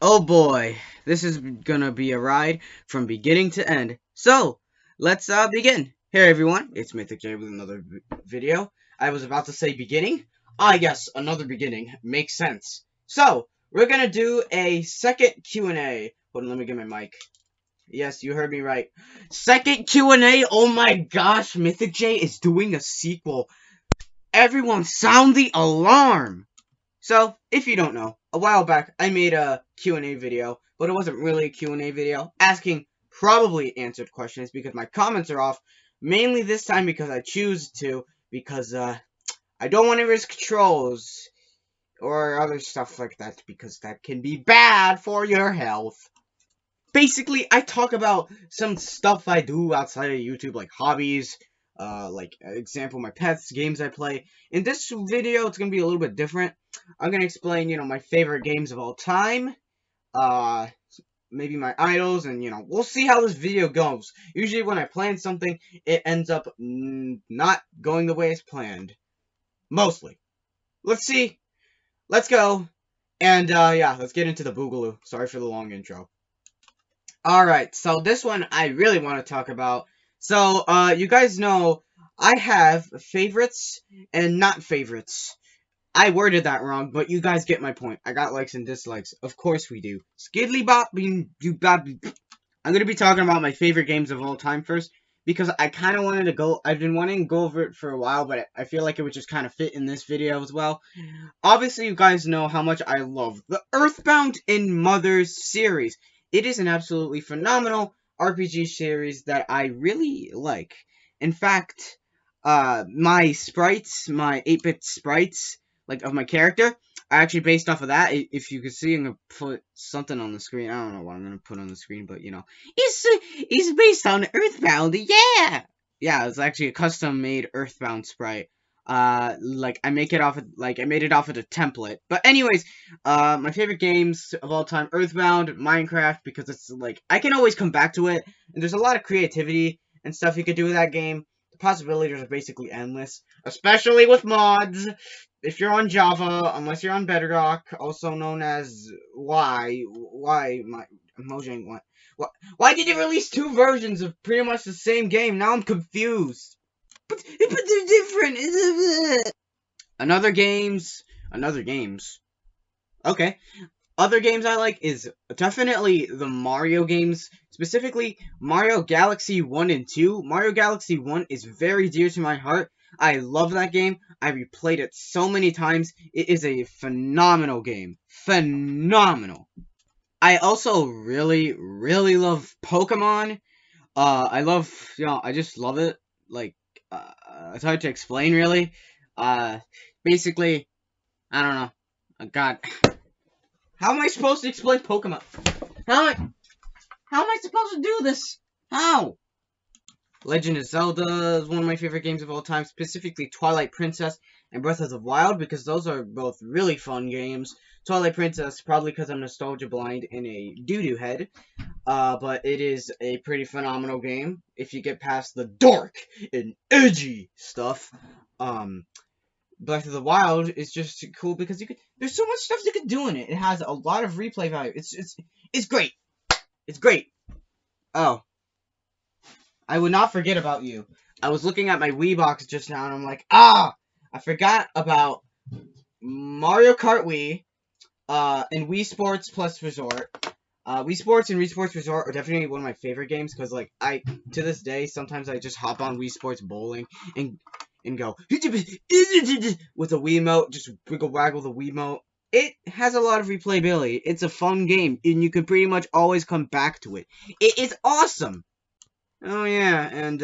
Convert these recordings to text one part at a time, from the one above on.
Oh boy, this is gonna be a ride from beginning to end. So, let's begin. Hey everyone, it's Mythic J with another video. I was about to say beginning. Ah yes, another beginning. Makes sense. So, we're gonna do a second Q&A. Hold on, let me get my mic. Yes, you heard me right. Second Q&A, oh my gosh, Mythic J is doing a sequel. Everyone sound the alarm! So, if you don't know, a while back I made a Q&A video, but it wasn't really a Q&A video, asking probably answered questions because my comments are off, mainly this time because I choose to, because I don't want to risk trolls or other stuff like that, because that can be bad for your health. Basically, I talk about some stuff I do outside of YouTube, like hobbies, like example, my pets, games I play. In this video, it's gonna be a little bit different. I'm gonna explain, my favorite games of all time, uh, maybe my idols, and we'll see how this video goes. Usually, when I plan something, it ends up not going the way it's planned. Mostly. Let's see. Let's go. And yeah, let's get into the boogaloo. Sorry for the long intro. Alright, so this one I really want to talk about. So, you guys know I have favorites and not favorites. I worded that wrong, but you guys get my point. I got likes and dislikes. Of course we do. Skiddly bop, do bop. I'm gonna be talking about my favorite games of all time first, because I kind of wanted to go. I've been wanting to go over it for a while, but I feel like it would just kind of fit in this video as well. Obviously, you guys know how much I love the Earthbound and Mothers series. It is an absolutely phenomenal RPG series that I really like. In fact, my sprites, my 8-bit sprites, like of my character, are actually based off of that. If you could see, I'm gonna put something on the screen. I don't know what I'm gonna put on the screen, but it's based on Earthbound. Yeah, it's actually a custom made Earthbound sprite. Like I made it off of the template. But anyways, my favorite games of all time: Earthbound, Minecraft, because it's like I can always come back to it, and there's a lot of creativity and stuff you could do with that game. The possibilities are basically endless, especially with mods. If you're on Java, unless you're on Bedrock, also known as my Mojang, why did you release two versions of pretty much the same game? Now I'm confused. But they're different. Another games. Okay. Other games I like is definitely the Mario games, specifically Mario Galaxy 1 and 2. Mario Galaxy 1 is very dear to my heart. I love that game. I replayed it so many times. It is a phenomenal game. Phenomenal. I also really, really love Pokemon. I just love it. Like, it's hard to explain, really. Basically, I don't know. God, how am I supposed to explain Pokemon? How am I supposed to do this? How? Legend of Zelda is one of my favorite games of all time, specifically Twilight Princess and Breath of the Wild, because those are both really fun games. Twilight Princess, probably because I'm nostalgia blind and a doo-doo head. But it is a pretty phenomenal game if you get past the dark and edgy stuff. Breath of the Wild is just cool because there's so much stuff you can do in it. It has a lot of replay value. It's great. It's great. Oh, I would not forget about you. I was looking at my Wii box just now and I'm like, I forgot about Mario Kart Wii, and Wii Sports Plus Resort. Wii Sports and Wii Sports Resort are definitely one of my favorite games because, like, to this day, sometimes I just hop on Wii Sports Bowling and go with a Wiimote, just wiggle waggle the Wiimote. It has a lot of replayability. It's a fun game, and you can pretty much always come back to it. It is awesome. Oh yeah, and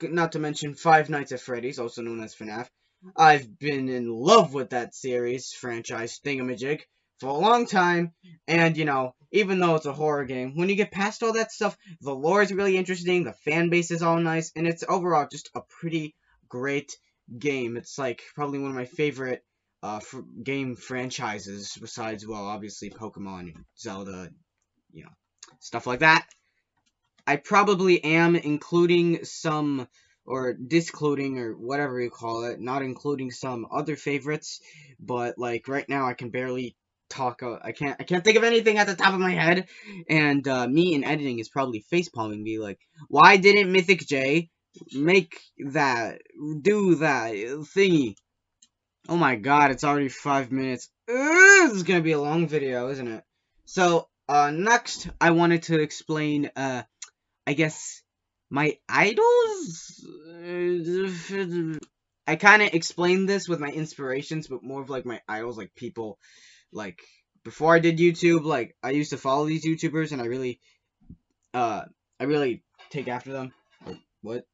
not to mention Five Nights at Freddy's, also known as FNAF. I've been in love with that series, franchise thingamajig, for a long time, and even though it's a horror game, when you get past all that stuff, the lore is really interesting, the fan base is all nice, and it's overall just a pretty great game. It's like probably one of my favorite game franchises, besides, well, obviously Pokemon, Zelda, stuff like that. I probably am including some, or discluding, or whatever you call it, not including some other favorites, but like right now I can barely talk. I can't think of anything at the top of my head. And me in editing is probably facepalming me like, why didn't Mythic J make that, do that thingy? Oh my god, it's already 5 minutes. This is gonna be a long video, isn't it? So, next, I wanted to explain, I guess, my idols? I kind of explained this with my inspirations, but more of, like, my idols, like, people, like, before I did YouTube, like, I used to follow these YouTubers, and I really take after them. What?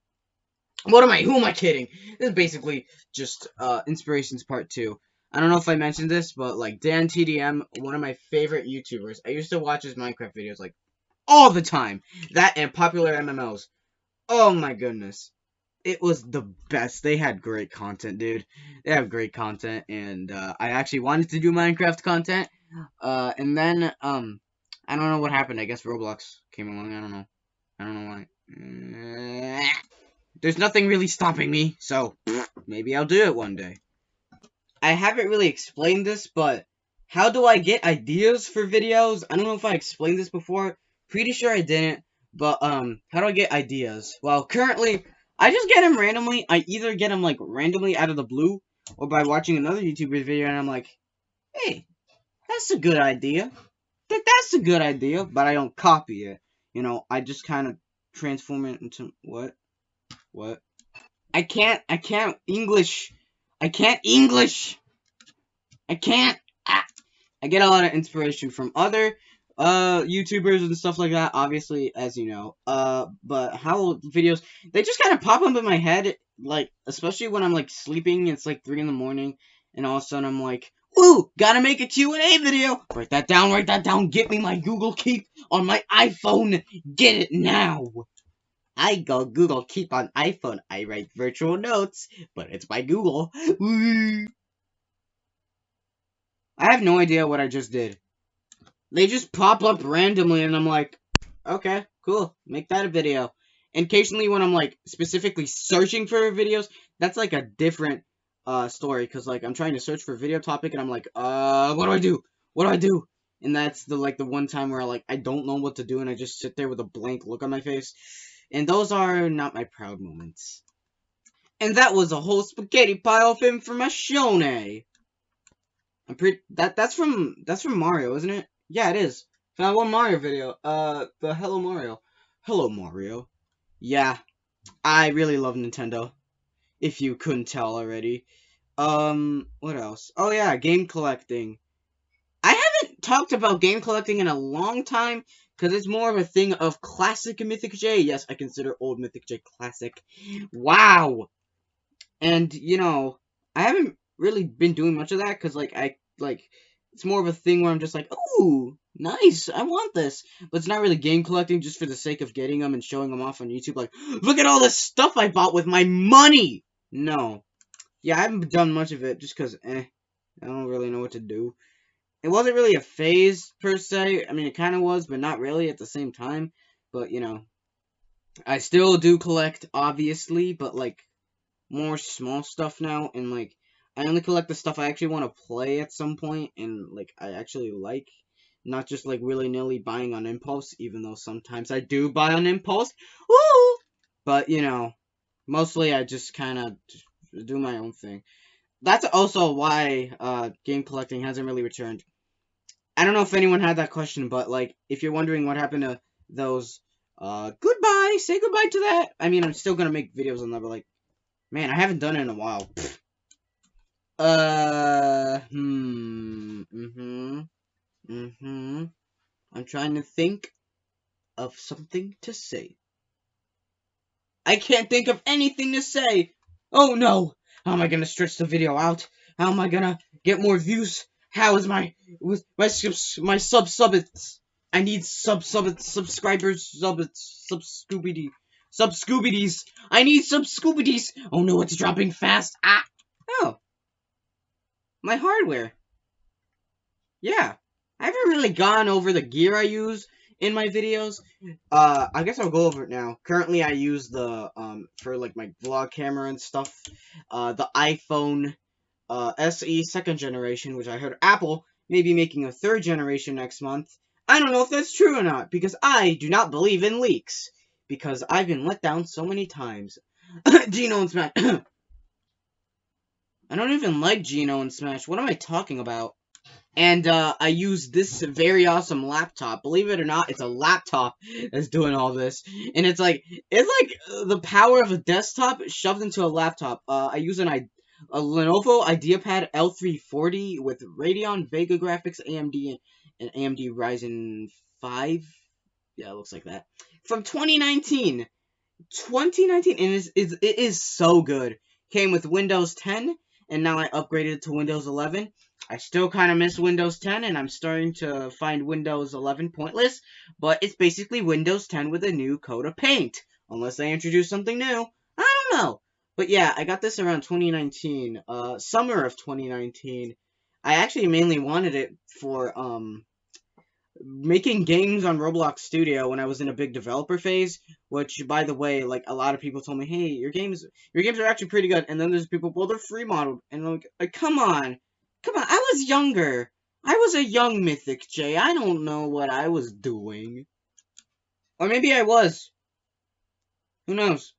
Who am I kidding? This is basically just, inspirations part 2. I don't know if I mentioned this, but, like, Dan TDM, one of my favorite YouTubers. I used to watch his Minecraft videos, like, all the time. That and popular MMOs. Oh my goodness. It was the best. They had great content, dude. They have great content, and, I actually wanted to do Minecraft content, and then, I don't know what happened. I guess Roblox came along. I don't know why. There's nothing really stopping me, so maybe I'll do it one day. I haven't really explained this, but how do I get ideas for videos? I don't know if I explained this before. Pretty sure I didn't, but, how do I get ideas? Well, currently, I just get them randomly. I either get them, like, randomly out of the blue, or by watching another YouTuber's video, and I'm like, hey, that's a good idea. That's a good idea, but I don't copy it. You know, I just kind of transform it into, what? I can't English. I can't. I get a lot of inspiration from other YouTubers and stuff like that, obviously, as you know. But how videos, they just kind of pop up in my head, like, especially when I'm, like, sleeping, it's, like, 3 in the morning, and all of a sudden I'm like, ooh, gotta make a Q&A video! Write that down, get me my Google Keep on my iPhone, get it now! I go Google Keep on iPhone, I write virtual notes, but it's by Google. I have no idea what I just did. They just pop up randomly, and I'm like, okay, cool, make that a video. And occasionally when I'm, like, specifically searching for videos, that's, like, a different, story, because, like, I'm trying to search for a video topic, and I'm like, what do I do? What do I do? And that's, the one time where, like, I don't know what to do, and I just sit there with a blank look on my face. And those are not my proud moments. And that was a whole spaghetti pile of information. That's from Mario, isn't it? Yeah, it is. From that one Mario video. The Hello Mario. Hello Mario. Yeah, I really love Nintendo. If you couldn't tell already. What else? Oh yeah, game collecting. I haven't talked about game collecting in a long time, because it's more of a thing of classic Mythic J. Yes, I consider old Mythic J classic. Wow! And, you know, I haven't really been doing much of that, because, it's more of a thing where I'm just like, ooh, nice, I want this. But it's not really game collecting just for the sake of getting them and showing them off on YouTube, like, look at all this stuff I bought with my money! No. Yeah, I haven't done much of it, just because, I don't really know what to do. It wasn't really a phase, per se. I mean, it kind of was, but not really at the same time. But, you know, I still do collect, obviously, but, like, more small stuff now. And, like, I only collect the stuff I actually want to play at some point, and, like, I actually like. Not just, like, willy-nilly buying on impulse, even though sometimes I do buy on impulse. Woo! But, you know, mostly I just kind of do my own thing. That's also why game collecting hasn't really returned. I don't know if anyone had that question, but, like, if you're wondering what happened to those, goodbye, say goodbye to that. I mean, I'm still gonna make videos on that, but, like, man, I haven't done it in a while. I'm trying to think of something to say. I can't think of anything to say. Oh no! How am I gonna stretch the video out? How am I gonna get more views? How is my subscribers, I need subscribers, sub-scoobities. I need sub-scoobities. Oh no, it's dropping fast. Ah! Oh. My hardware. Yeah. I haven't really gone over the gear I use in my videos. I guess I'll go over it now. Currently, I use the, for, like, my vlog camera and stuff, the iPhone, SE 2nd generation, which I heard Apple maybe making a 3rd generation next month. I don't know if that's true or not, because I do not believe in leaks. Because I've been let down so many times. Geno and Smash. I don't even like Geno and Smash. What am I talking about? And I use this very awesome laptop. Believe it or not, it's a laptop that's doing all this. And it's like the power of a desktop shoved into a laptop. I use a Lenovo IdeaPad L340 with Radeon Vega graphics, AMD and AMD Ryzen 5. Yeah, it looks like that. From 2019. 2019, and it is so good. Came with Windows 10, and now I upgraded it to Windows 11. I still kind of miss Windows 10, and I'm starting to find Windows 11 pointless, but it's basically Windows 10 with a new coat of paint. Unless they introduce something new. I don't know. But yeah, I got this around 2019, summer of 2019. I actually mainly wanted it for, making games on Roblox Studio when I was in a big developer phase, which, by the way, like, a lot of people told me, hey, your games are actually pretty good, and then there's people, well, they're free modeled, and I'm like, come on, I was younger, I was a young Mythic J, I don't know what I was doing, or maybe I was, who knows.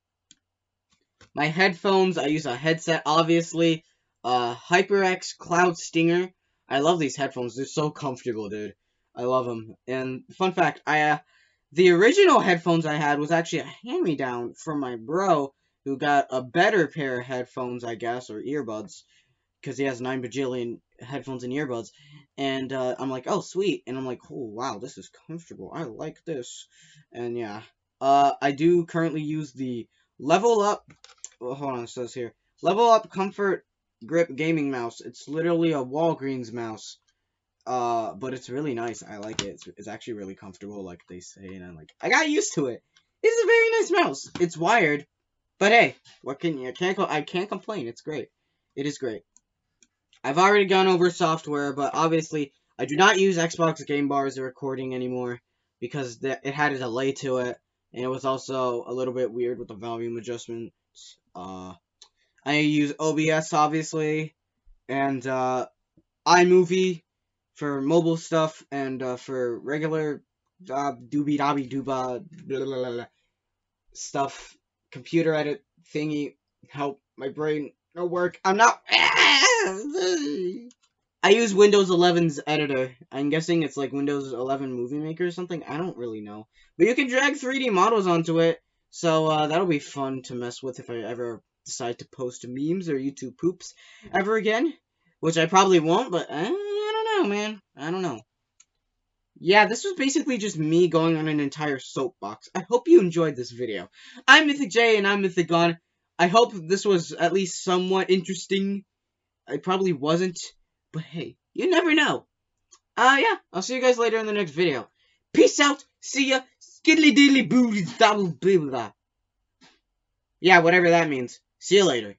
My headphones, I use a headset, obviously, HyperX Cloud Stinger. I love these headphones, they're so comfortable, dude. I love them. And fun fact, the original headphones I had was actually a hand-me-down from my bro, who got a better pair of headphones, I guess, or earbuds, because he has 9 bajillion headphones and earbuds. And I'm like, oh, sweet. And I'm like, oh, wow, this is comfortable. I like this. And yeah, I do currently use the Level Up. Well, hold on, it says here, Level Up Comfort Grip Gaming Mouse. It's literally a Walgreens mouse. But it's really nice. I like it. It's actually really comfortable, like they say, and I got used to it. It's a very nice mouse. It's wired, but hey, I can't complain. It's great. It is great. I've already gone over software, but obviously I do not use Xbox Game Bar as a recording anymore because it had a delay to it, and it was also a little bit weird with the volume adjustment. I use OBS obviously, and iMovie for mobile stuff, and for regular doobie-dobby-dooba stuff, computer edit thingy, help my brain no work. I'm not. I use Windows 11's editor. I'm guessing it's like Windows 11 Movie Maker or something. I don't really know. But you can drag 3D models onto it, so that'll be fun to mess with if I ever decide to post memes or YouTube poops ever again. Which I probably won't, but I don't know, man. I don't know. Yeah, this was basically just me going on an entire soapbox. I hope you enjoyed this video. I'm Mythic J, and I'm Mythic Gone. I hope this was at least somewhat interesting. It probably wasn't, but hey, you never know. Yeah, I'll see you guys later in the next video. Peace out, see ya, skiddly diddly boo, yeah, whatever that means. See you later.